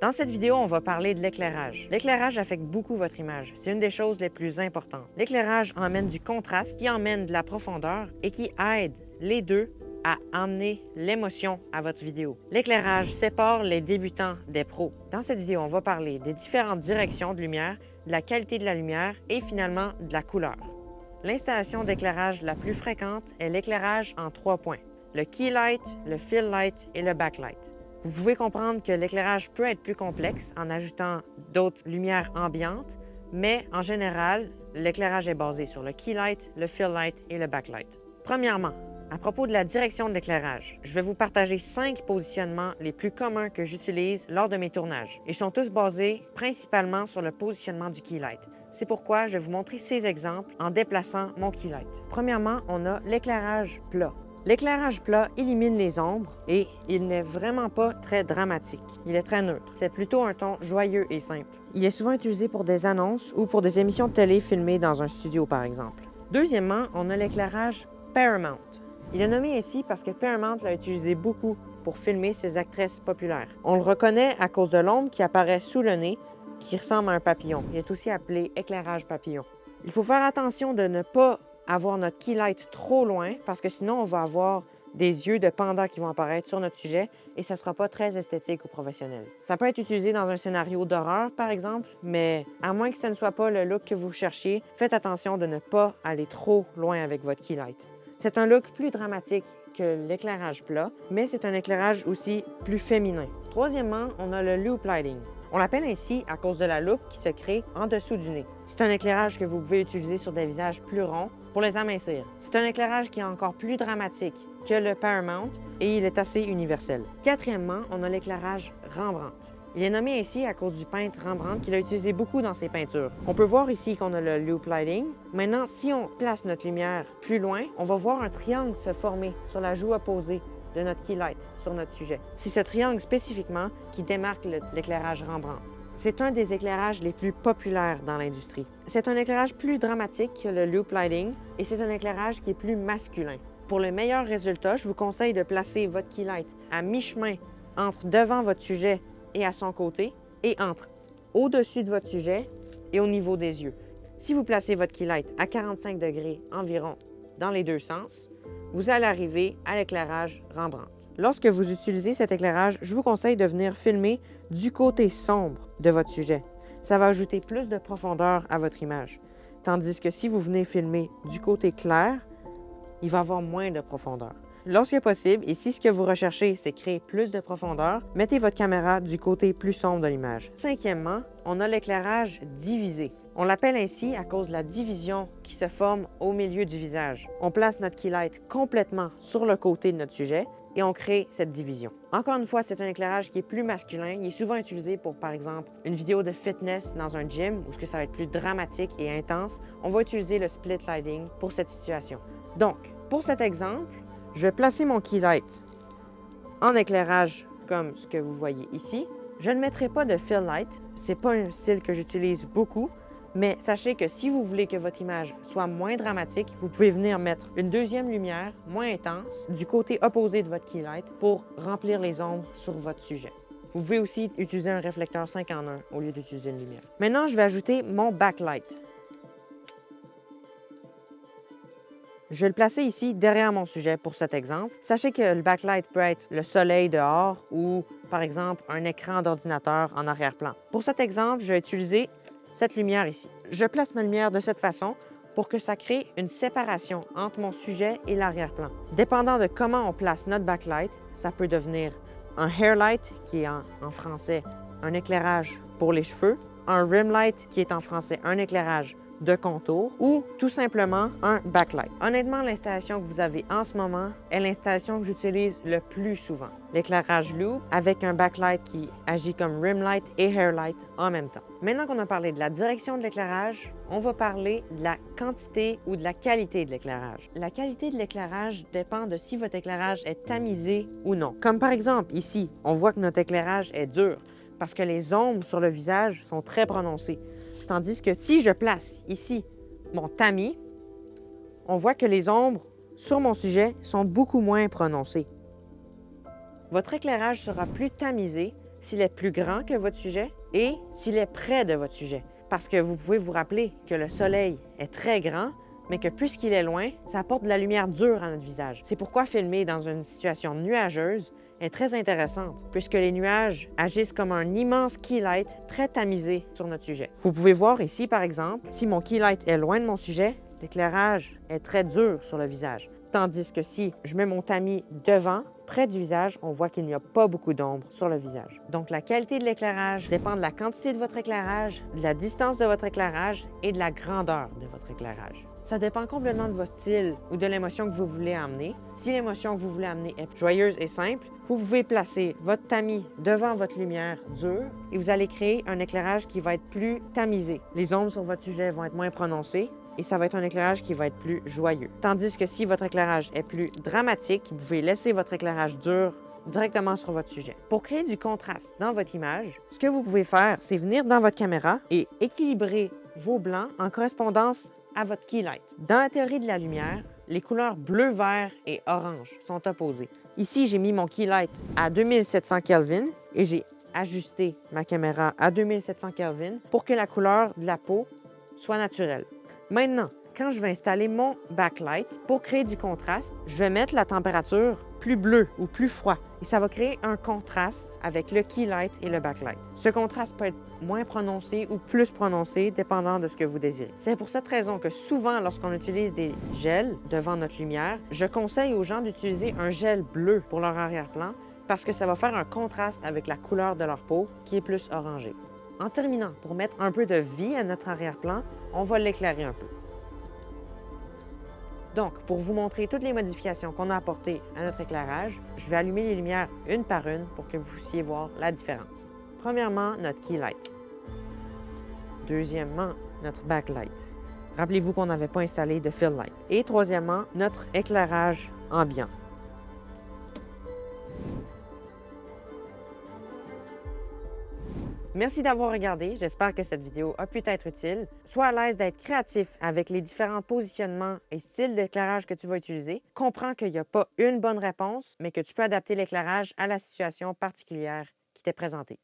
Dans cette vidéo, on va parler de l'éclairage. L'éclairage affecte beaucoup votre image. C'est une des choses les plus importantes. L'éclairage emmène du contraste, qui emmène de la profondeur et qui aide les deux à emmener l'émotion à votre vidéo. L'éclairage sépare les débutants des pros. Dans cette vidéo, on va parler des différentes directions de lumière, de la qualité de la lumière et finalement de la couleur. L'installation d'éclairage la plus fréquente est l'éclairage en 3 points: le key light, le fill light et le backlight. Vous pouvez comprendre que l'éclairage peut être plus complexe en ajoutant d'autres lumières ambiantes, mais en général, l'éclairage est basé sur le key light, le fill light et le backlight. Premièrement, à propos de la direction de l'éclairage, je vais vous partager 5 positionnements les plus communs que j'utilise lors de mes tournages. Ils sont tous basés principalement sur le positionnement du key light. C'est pourquoi je vais vous montrer ces exemples en déplaçant mon key light. Premièrement, on a l'éclairage plat. L'éclairage plat élimine les ombres et il n'est vraiment pas très dramatique. Il est très neutre. C'est plutôt un ton joyeux et simple. Il est souvent utilisé pour des annonces ou pour des émissions de télé filmées dans un studio, par exemple. Deuxièmement, on a l'éclairage Paramount. Il est nommé ainsi parce que Paramount l'a utilisé beaucoup pour filmer ses actrices populaires. On le reconnaît à cause de l'ombre qui apparaît sous le nez, qui ressemble à un papillon. Il est aussi appelé éclairage papillon. Il faut faire attention de ne pas avoir notre key light trop loin parce que sinon on va avoir des yeux de panda qui vont apparaître sur notre sujet et ça ne sera pas très esthétique ou professionnel. Ça peut être utilisé dans un scénario d'horreur par exemple, mais à moins que ce ne soit pas le look que vous cherchiez, faites attention de ne pas aller trop loin avec votre key light. C'est un look plus dramatique que l'éclairage plat, mais c'est un éclairage aussi plus féminin. Troisièmement, on a le loop lighting. On l'appelle ainsi à cause de la loupe qui se crée en dessous du nez. C'est un éclairage que vous pouvez utiliser sur des visages plus ronds pour les amincir. C'est un éclairage qui est encore plus dramatique que le Paramount et il est assez universel. Quatrièmement, on a l'éclairage Rembrandt. Il est nommé ainsi à cause du peintre Rembrandt qui l'a utilisé beaucoup dans ses peintures. On peut voir ici qu'on a le loop lighting. Maintenant, si on place notre lumière plus loin, on va voir un triangle se former sur la joue opposée de notre key light sur notre sujet. C'est ce triangle spécifiquement qui démarque l'éclairage Rembrandt. C'est un des éclairages les plus populaires dans l'industrie. C'est un éclairage plus dramatique que le loop lighting et c'est un éclairage qui est plus masculin. Pour le meilleur résultat, je vous conseille de placer votre key light à mi-chemin entre devant votre sujet et à son côté et entre au-dessus de votre sujet et au niveau des yeux. Si vous placez votre key light à 45 degrés environ dans les deux sens, vous allez arriver à l'éclairage Rembrandt. Lorsque vous utilisez cet éclairage, je vous conseille de venir filmer du côté sombre de votre sujet. Ça va ajouter plus de profondeur à votre image. Tandis que si vous venez filmer du côté clair, il va avoir moins de profondeur. Lorsque possible, et si ce que vous recherchez, c'est créer plus de profondeur, mettez votre caméra du côté plus sombre de l'image. Cinquièmement, on a l'éclairage divisé. On l'appelle ainsi à cause de la division qui se forme au milieu du visage. On place notre key light complètement sur le côté de notre sujet et on crée cette division. Encore une fois, c'est un éclairage qui est plus masculin. Il est souvent utilisé pour, par exemple, une vidéo de fitness dans un gym où ça va être plus dramatique et intense. On va utiliser le split lighting pour cette situation. Donc, pour cet exemple, je vais placer mon key light en éclairage comme ce que vous voyez ici. Je ne mettrai pas de fill light. C'est pas un style que j'utilise beaucoup. Mais sachez que si vous voulez que votre image soit moins dramatique, vous pouvez venir mettre une deuxième lumière moins intense du côté opposé de votre key light pour remplir les ombres sur votre sujet. Vous pouvez aussi utiliser un réflecteur 5 en 1 au lieu d'utiliser une lumière. Maintenant, je vais ajouter mon backlight. Je vais le placer ici derrière mon sujet pour cet exemple. Sachez que le backlight peut être le soleil dehors ou, par exemple, un écran d'ordinateur en arrière-plan. Pour cet exemple, je vais utiliser cette lumière ici. Je place ma lumière de cette façon pour que ça crée une séparation entre mon sujet et l'arrière-plan. Dépendant de comment on place notre backlight, ça peut devenir un hair light, qui est en français un éclairage pour les cheveux, un rim light, qui est en français un éclairage de contour, ou tout simplement un backlight. Honnêtement, l'installation que vous avez en ce moment est l'installation que j'utilise le plus souvent. L'éclairage loop avec un backlight qui agit comme rim light et hair light en même temps. Maintenant qu'on a parlé de la direction de l'éclairage, on va parler de la quantité ou de la qualité de l'éclairage. La qualité de l'éclairage dépend de si votre éclairage est tamisé ou non. Comme par exemple ici, on voit que notre éclairage est dur parce que les ombres sur le visage sont très prononcées. Tandis que si je place ici mon tamis, on voit que les ombres sur mon sujet sont beaucoup moins prononcées. Votre éclairage sera plus tamisé s'il est plus grand que votre sujet et s'il est près de votre sujet. Parce que vous pouvez vous rappeler que le soleil est très grand, mais que puisqu'il est loin, ça apporte de la lumière dure à notre visage. C'est pourquoi filmer dans une situation nuageuse est très intéressante, puisque les nuages agissent comme un immense key light très tamisé sur notre sujet. Vous pouvez voir ici, par exemple, si mon key light est loin de mon sujet, l'éclairage est très dur sur le visage. Tandis que si je mets mon tamis devant, près du visage, on voit qu'il n'y a pas beaucoup d'ombre sur le visage. Donc la qualité de l'éclairage dépend de la quantité de votre éclairage, de la distance de votre éclairage et de la grandeur de votre éclairage. Ça dépend complètement de votre style ou de l'émotion que vous voulez amener. Si l'émotion que vous voulez amener est joyeuse et simple, vous pouvez placer votre tamis devant votre lumière dure et vous allez créer un éclairage qui va être plus tamisé. Les ombres sur votre sujet vont être moins prononcées et ça va être un éclairage qui va être plus joyeux. Tandis que si votre éclairage est plus dramatique, vous pouvez laisser votre éclairage dur directement sur votre sujet. Pour créer du contraste dans votre image, ce que vous pouvez faire, c'est venir dans votre caméra et équilibrer vos blancs en correspondance à votre key light. Dans la théorie de la lumière, les couleurs bleu, vert et orange sont opposées. Ici, j'ai mis mon key light à 2700 Kelvin et j'ai ajusté ma caméra à 2700 Kelvin pour que la couleur de la peau soit naturelle. Maintenant, quand je vais installer mon backlight, pour créer du contraste, je vais mettre la température plus bleue ou plus froid et ça va créer un contraste avec le key light et le backlight. Ce contraste peut être moins prononcé ou plus prononcé dépendant de ce que vous désirez. C'est pour cette raison que souvent, lorsqu'on utilise des gels devant notre lumière, je conseille aux gens d'utiliser un gel bleu pour leur arrière-plan parce que ça va faire un contraste avec la couleur de leur peau qui est plus orangée. En terminant, pour mettre un peu de vie à notre arrière-plan, on va l'éclairer un peu. Donc, pour vous montrer toutes les modifications qu'on a apportées à notre éclairage, je vais allumer les lumières une par une pour que vous puissiez voir la différence. Premièrement, notre key light. Deuxièmement, notre backlight. Rappelez-vous qu'on n'avait pas installé de fill light. Et troisièmement, notre éclairage ambiant. Merci d'avoir regardé. J'espère que cette vidéo a pu être utile. Sois à l'aise d'être créatif avec les différents positionnements et styles d'éclairage que tu vas utiliser. Comprends qu'il n'y a pas une bonne réponse, mais que tu peux adapter l'éclairage à la situation particulière qui t'est présentée.